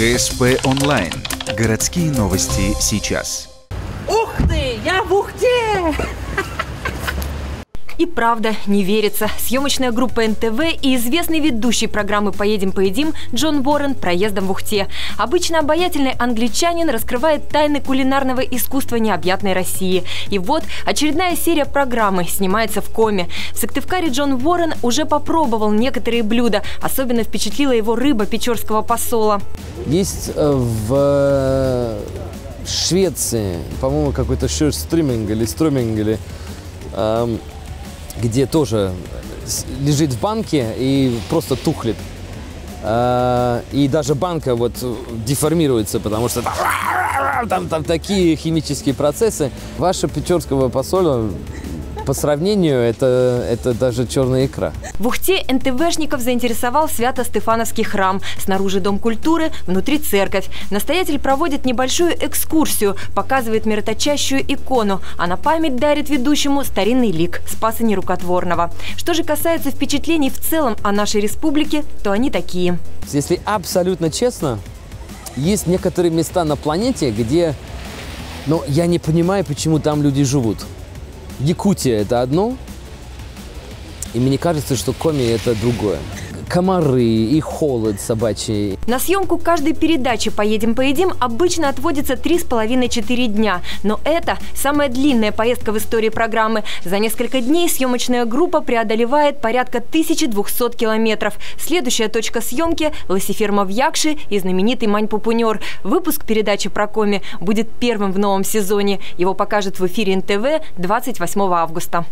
ГСП онлайн. Городские новости сейчас. Ух ты, я в Ухте! И правда, не верится. Съемочная группа НТВ и известный ведущий программы «Поедем-поедим» Джон Уоррен проездом в Ухте. Обычно обаятельный англичанин раскрывает тайны кулинарного искусства необъятной России. И вот очередная серия программы снимается в Коме. В Сыктывкаре Джон Уоррен уже попробовал некоторые блюда. Особенно впечатлила его рыба печорского посола. Есть в Швеции, по-моему, какой-то шюрстриминг или струминг, где тоже лежит в банке и просто тухлит. И даже банка вот деформируется, потому что там такие химические процессы. Ваша печорского посола, по сравнению, это даже черная икра. В Ухте НТВшников заинтересовал Свято-Стефановский храм. Снаружи Дом культуры, внутри церковь. Настоятель проводит небольшую экскурсию, показывает мироточащую икону, а на память дарит ведущему старинный лик Спаса Нерукотворного. Что же касается впечатлений в целом о нашей республике, то они такие. Если абсолютно честно, есть некоторые места на планете, где, я не понимаю, почему там люди живут. Якутия – это одно, и мне кажется, что Коми – это другое. Комары и холод собачий. На съемку каждой передачи «Поедем-поедим» обычно отводится 3,5-4 дня. Но это самая длинная поездка в истории программы. За несколько дней съемочная группа преодолевает порядка 1200 километров. Следующая точка съемки – лосиферма в Якше и знаменитый Мань-Пупунер. Выпуск передачи про Коми будет первым в новом сезоне. Его покажут в эфире НТВ 28 августа.